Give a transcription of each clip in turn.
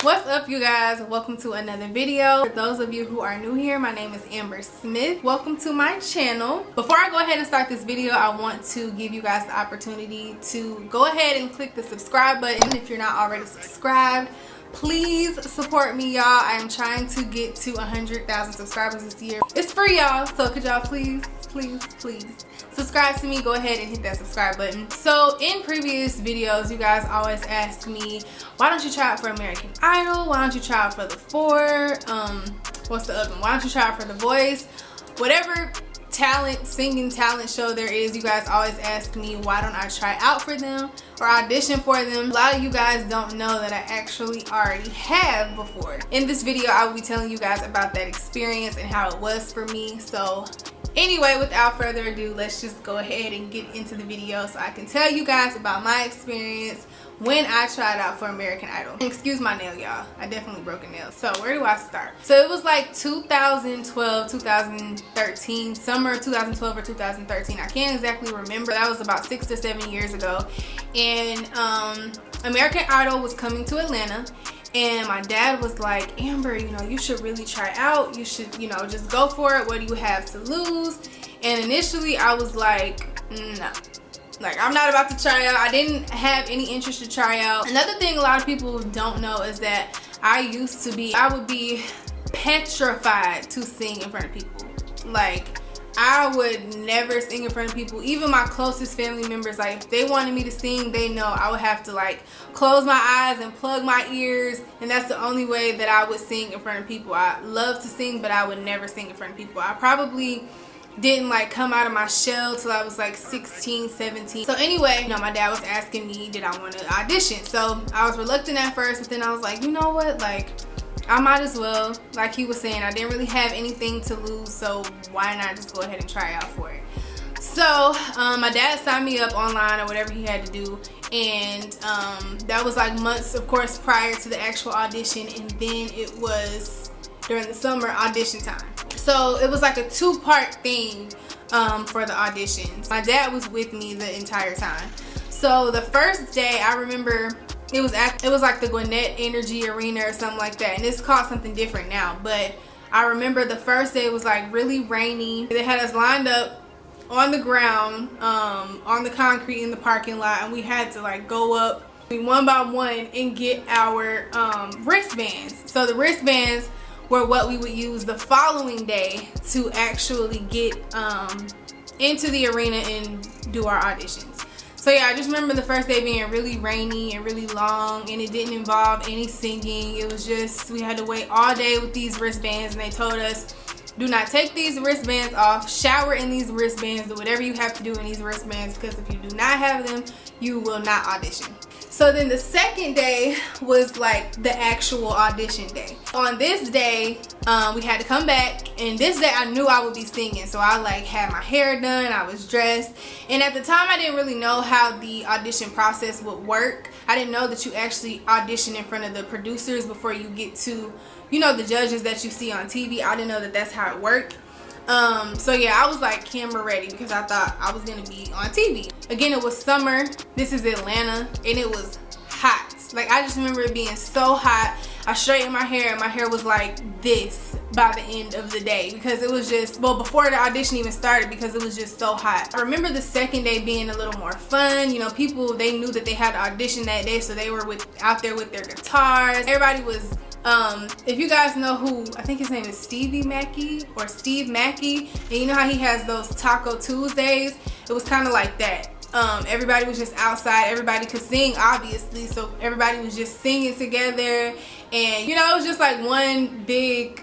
What's up, you guys? Welcome to another video. For those of you who are new here, my name is Amber Smith. Welcome to my channel. Before I go ahead and start this video, I want to give you guys the opportunity to go ahead and click the subscribe button if you're not already subscribed. Please support me, y'all. I am trying to get to 100,000 subscribers this year. It's free, y'all, so could y'all please subscribe to me. Go ahead and hit that subscribe button. So in previous videos, you guys always ask me, why don't you try out for American Idol? Why don't you try out for The Four? What's the other one? Why don't you try out for The Voice? Whatever singing talent show there is, you guys always ask me, why don't I try out for them or audition for them? A lot of you guys don't know that I actually already have before. In this video, I will be telling you guys about that experience and how it was for me. So anyway, without further ado, let's just go ahead and get into the video so I can tell you guys about my experience when I tried out for American Idol. Excuse my nail, y'all. I definitely broke a nail. So where do I start? So it was like 2012, 2013, summer 2012 or 2013. I can't exactly remember. That was about 6 to 7 years ago. And American Idol was coming to Atlanta. And my dad was like, Amber, you know, you should really try out. You should, you know, just go for it. What do you have to lose? And initially I was like, no. Like, I'm not about to try out. I didn't have any interest to try out. Another thing a lot of people don't know is that I would be petrified to sing in front of people. Like, I would never sing in front of people. Even my closest family members, like, if they wanted me to sing, they know I would have to like close my eyes and plug my ears, and that's the only way that I would sing in front of people. I love to sing, but I would never sing in front of people. I probably didn't like come out of my shell till I was like 16, 17. So anyway, you know, my dad was asking me, did I want to audition? So I was reluctant at first, but then I was like, you know what, like, I might as well. Like he was saying, I didn't really have anything to lose, so why not just go ahead and try out for it? So my dad signed me up online or whatever he had to do, and that was like months, of course, prior to the actual audition, and then it was during the summer audition time. So it was like a two-part thing for the auditions. My dad was with me the entire time. So the first day, I remember it was like the Gwinnett Energy Arena or something like that, and it's called something different now. But I remember the first day was like really rainy. They had us lined up on the ground, on the concrete in the parking lot, and we had to like go up one by one and get our wristbands. So the wristbands were what we would use the following day to actually get into the arena and do our auditions. So yeah, I just remember the first day being really rainy and really long, and it didn't involve any singing. It was just, we had to wait all day with these wristbands, and they told us, do not take these wristbands off, shower in these wristbands, do whatever you have to do in these wristbands, because if you do not have them, you will not audition. So then the second day was like the actual audition day. On this day, we had to come back, and this day I knew I would be singing. So I like had my hair done, I was dressed, and at the time I didn't really know how the audition process would work. I didn't know that you actually audition in front of the producers before you get to, you know, the judges that you see on TV. I didn't know that that's how it worked. So yeah, I was like camera ready because I thought I was gonna be on TV. Again, it was summer. This is Atlanta, and it was hot. Like, I just remember it being so hot. I straightened my hair, and my hair was like this by the end of the day because it was just, well, before the audition even started, because it was just so hot. I remember the second day being a little more fun. You know, people, they knew that they had to audition that day, so they were out there with their guitars. Everybody was if you guys know who, I think his name is Steve Mackey, and you know how he has those Taco Tuesdays? It was kind of like that. Everybody was just outside. Everybody could sing, obviously, so everybody was just singing together, and you know, it was just like one big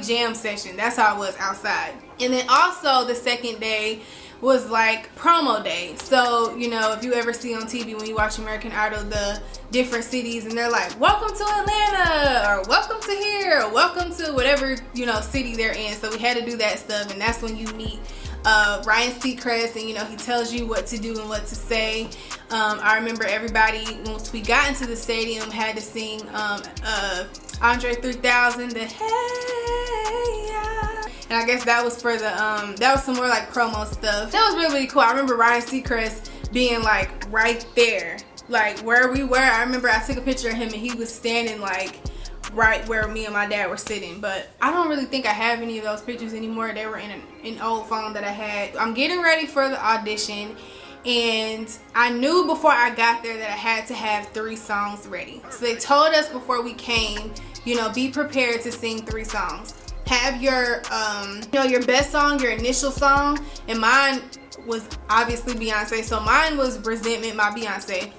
jam session. That's how it was outside. And then also the second day was like promo day. So, you know, if you ever see on TV when you watch American Idol, the different cities, and they're like, welcome to Atlanta, or welcome to here, or welcome to whatever, you know, city they're in. So we had to do that stuff, and that's when you meet Ryan Seacrest, and you know, he tells you what to do and what to say. I remember everybody, once we got into the stadium, had to sing Andre 3000, the Hey Ya. And I guess that was for the that was some more like promo stuff. That was really, really cool. I remember Ryan Seacrest being like right there, like where we were. I remember I took a picture of him and he was standing like right where me and my dad were sitting, but I don't really think I have any of those pictures anymore. They were in an old phone that I had. I'm getting ready for the audition, and I knew before I got there that I had to have 3 songs ready. So they told us before we came, you know, be prepared to sing 3 songs. Have your you know, your best song, your initial song, and mine was obviously Beyonce, so mine was Resentment by Beyonce.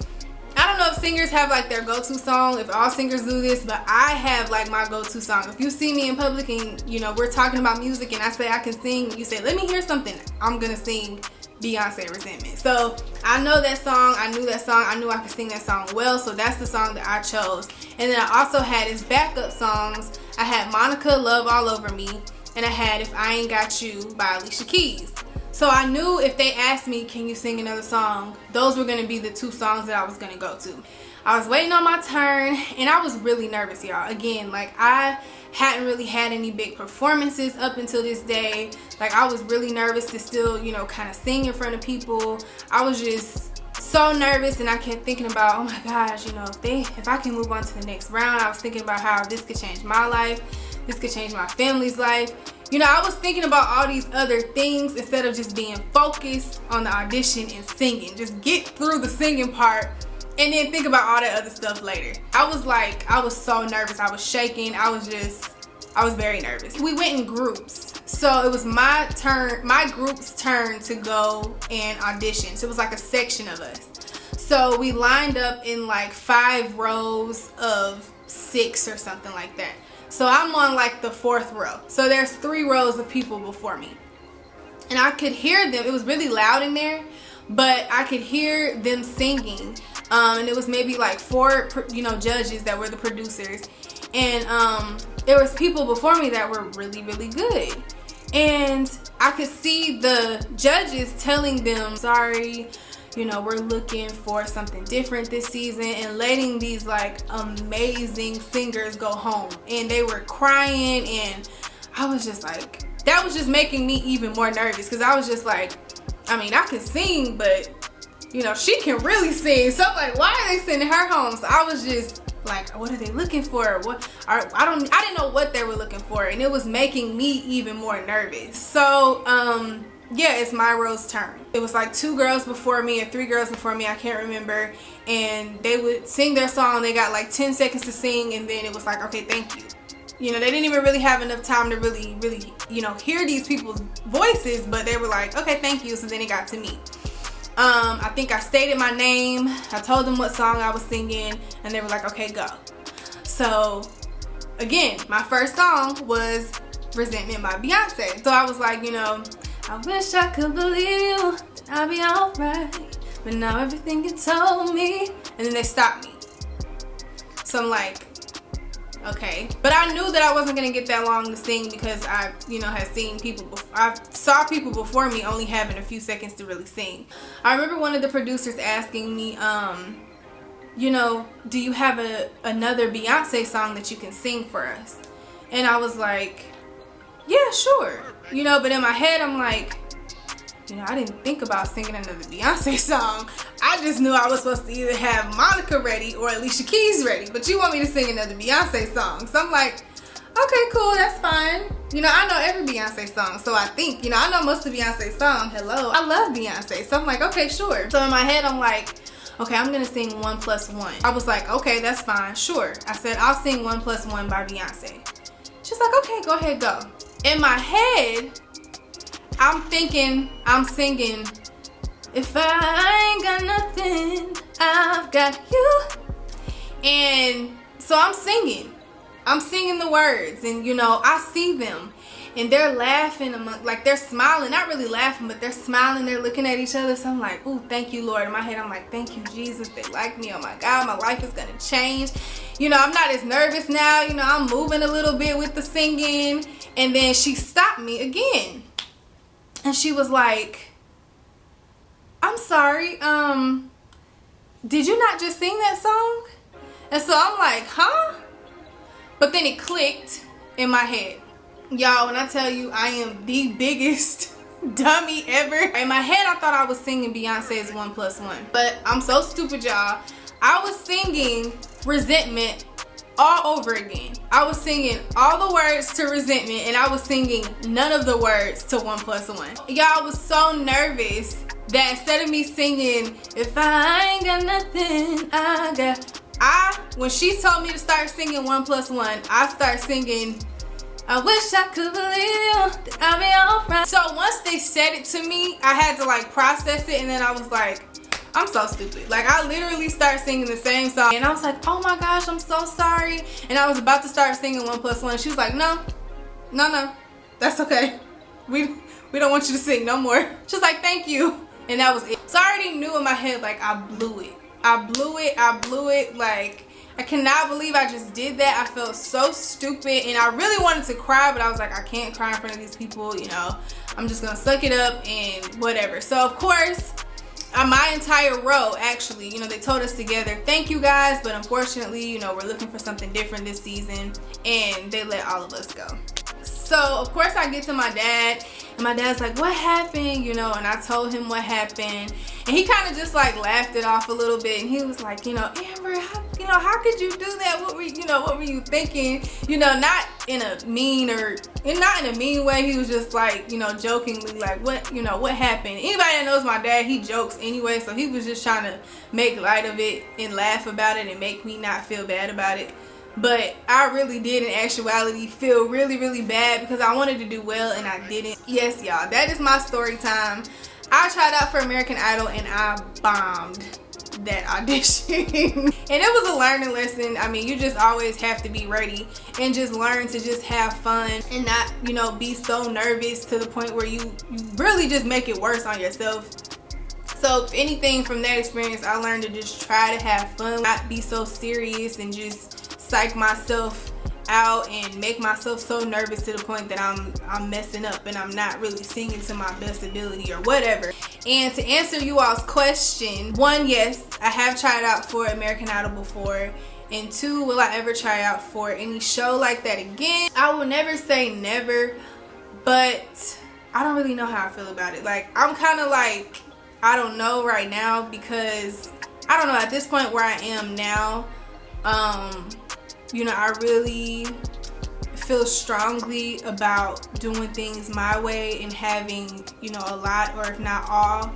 I don't know if singers have like their go-to song, if all singers do this, but I have like my go-to song. If you see me in public and, you know, we're talking about music and I say I can sing, you say, let me hear something, I'm gonna sing Beyonce Resentment. So I know that song, I knew that song, I knew I could sing that song well, so that's the song that I chose. And then I also had as backup songs, I had Monica, Love All Over Me, and I had If I Ain't Got You by Alicia Keys. So I knew if they asked me, can you sing another song, those were going to be the 2 songs that I was going to go to. I was waiting on my turn, and I was really nervous, y'all. Again, like, I hadn't really had any big performances up until this day. Like, I was really nervous to still, you know, kind of sing in front of people. I was just so nervous, and I kept thinking about, oh my gosh, you know, if I can move on to the next round. I was thinking about how this could change my life, this could change my family's life. You know, I was thinking about all these other things instead of just being focused on the audition and singing. Just get through the singing part and then think about all that other stuff later. I was so nervous. I was shaking. I was very nervous. We went in groups. So it was my group's turn to go and audition. So it was like a section of us. So we lined up in like 5 rows of 6 or something like that. So I'm on like the 4th row. So there's 3 rows of people before me. And I could hear them. It was really loud in there, but I could hear them singing. And it was maybe like 4, you know, judges that were the producers. And there was people before me that were really, really good. And I could see the judges telling them, sorry, you know, we're looking for something different this season, and letting these like amazing singers go home. And they were crying, and I was just like, that was just making me even more nervous, because I was just like, I mean, I can sing, but you know, she can really sing. So I'm like, why are they sending her home? So I was just like, what are they looking for? I didn't know what they were looking for, and it was making me even more nervous. So yeah, it's my row's turn. It was like 2 girls before me or 3 girls before me, I can't remember, and they would sing their song. They got like 10 seconds to sing, and then it was like, okay, thank you. You know, they didn't even really have enough time to really, you know, hear these people's voices, but they were like, okay, thank you. So then it got to me. I think I stated my name, I told them what song I was singing, and they were like, okay, go. So again, my first song was Resentment by Beyonce. So I was like, you know, I wish I could believe you, that I'd be alright, but now everything you told me. And then they stopped me. So I'm like, okay. But I knew that I wasn't gonna get that long to sing, because I, you know, had seen people I saw people before me only having a few seconds to really sing. I remember one of the producers asking me, you know, do you have another Beyonce song that you can sing for us? And I was like, yeah, sure. You know, but in my head, I'm like, you know, I didn't think about singing another Beyonce song. I just knew I was supposed to either have Monica ready or Alicia Keys ready. But you want me to sing another Beyonce song. So I'm like, okay, cool, that's fine. You know, I know every Beyonce song. So I think, you know, I know most of Beyonce's songs. Hello, I love Beyonce. So I'm like, okay, sure. So in my head, I'm like, okay, I'm gonna sing 1+1. I was like, okay, that's fine, sure. I said, I'll sing 1+1 by Beyonce. She's like, okay, go ahead, go. In my head, I'm thinking, I'm singing, if I ain't got nothing, I've got you. And so I'm singing the words, and you know, I see them, and they're laughing, like they're smiling, not really laughing, but they're smiling, they're looking at each other. So I'm like, ooh, thank you, Lord. In my head, I'm like, thank you, Jesus, they like me. Oh my God, my life is gonna change. You know, I'm not as nervous now. You know, I'm moving a little bit with the singing. And then she stopped me again, and she was like, I'm sorry, did you not just sing that song? And so I'm like, huh? But then it clicked in my head. Y'all, when I tell you I am the biggest dummy ever. In my head, I thought I was singing Beyonce's 1+1. But I'm so stupid, y'all. I was singing Resentment all over again. I was singing all the words to Resentment, and I was singing none of the words to 1+1. Y'all, was so nervous that instead of me singing, if I ain't got nothing, when she told me to start singing 1+1, I started singing, I wish I could believe you, that I'll be alright. So once they said it to me, I had to like process it, and then I was like, I'm so stupid. Like, I literally started singing the same song, and I was like, oh my gosh, I'm so sorry. And I was about to start singing 1+1. She was like, no, that's okay. We don't want you to sing no more. She was like, thank you. And that was it. So I already knew in my head, like, I blew it. Like, I cannot believe I just did that. I felt so stupid, and I really wanted to cry, but I was like, I can't cry in front of these people, you know. I'm just gonna suck it up and whatever. So of course, my entire row, actually, you know, they told us together, thank you guys, but unfortunately, you know, we're looking for something different this season, and they let all of us go. So of course I get to my dad, and my dad's like, what happened, you know? And I told him what happened, and he kind of just like laughed it off a little bit, and he was like, you know, Amber, how could you do that? What were you thinking? You know, not in a mean way. He was just like, you know, jokingly like, what happened? Anybody that knows my dad, he jokes anyway, so he was just trying to make light of it and laugh about it and make me not feel bad about it. But I really did in actuality feel really, really bad because I wanted to do well and I didn't. Yes, y'all, that is my story time. I tried out for American Idol and I bombed that audition. And it was a learning lesson. I mean, you just always have to be ready and just learn to just have fun and not, you know, be so nervous to the point where you really just make it worse on yourself. So if anything from that experience, I learned to just try to have fun, not be so serious and just psych myself out and make myself so nervous to the point that I'm messing up and I'm not really singing to my best ability or whatever. And to answer you all's question, 1, yes, I have tried out for American Idol before, and 2, will I ever try out for any show like that again? I will never say never, but I don't really know how I feel about it. Like, I'm kind of like, I don't know right now, because I don't know, at this point where I am now, you know, I really feel strongly about doing things my way and having, you know, a lot, or if not all,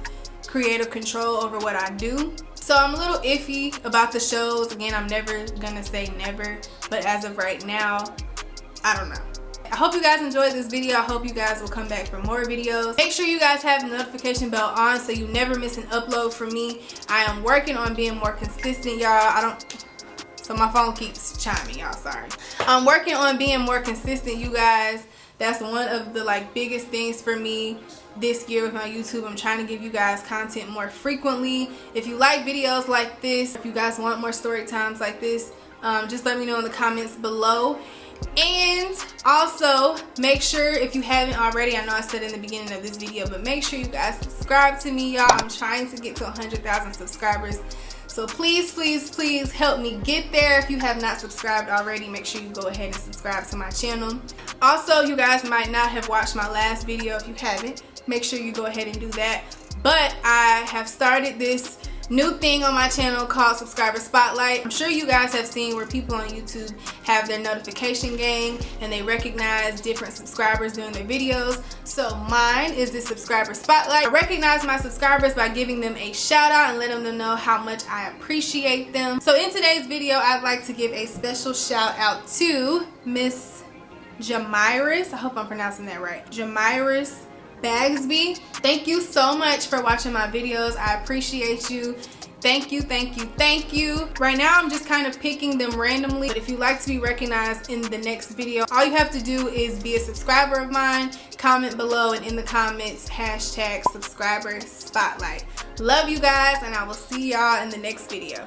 creative control over what I do. So I'm a little iffy about the shows. Again, I'm never gonna say never, but as of right now, I don't know. I hope you guys enjoyed this video. I hope you guys will come back for more videos. Make sure you guys have the notification bell on so you never miss an upload from me. I am working on being more consistent, y'all. So my phone keeps chiming, y'all, sorry. I'm working on being more consistent, you guys. That's one of the like biggest things for me this year with my YouTube. I'm trying to give you guys content more frequently. If you like videos like this, if you guys want more story times like this, just let me know in the comments below. And also make sure, if you haven't already, I know I said in the beginning of this video, but make sure you guys subscribe to me, y'all. I'm trying to get to 100,000 subscribers. So please, please, please help me get there. If you have not subscribed already, make sure you go ahead and subscribe to my channel. Also, you guys might not have watched my last video. If you haven't, make sure you go ahead and do that. But I have started this new thing on my channel called Subscriber Spotlight. I'm sure you guys have seen where people on YouTube have their notification gang and they recognize different subscribers during their videos. So mine is the Subscriber Spotlight. I recognize my subscribers by giving them a shout out and letting them know how much I appreciate them. So in today's video, I'd like to give a special shout out to Miss Jamiris. I hope I'm pronouncing that right. Jamiris Bagsby. Thank you so much for watching my videos. I appreciate you. Thank you, thank you, thank you. Right now I'm just kind of picking them randomly, but if you'd like to be recognized in the next video, all you have to do is be a subscriber of mine, comment below, and in the comments hashtag subscriber spotlight. Love you guys, and I will see y'all in the next video.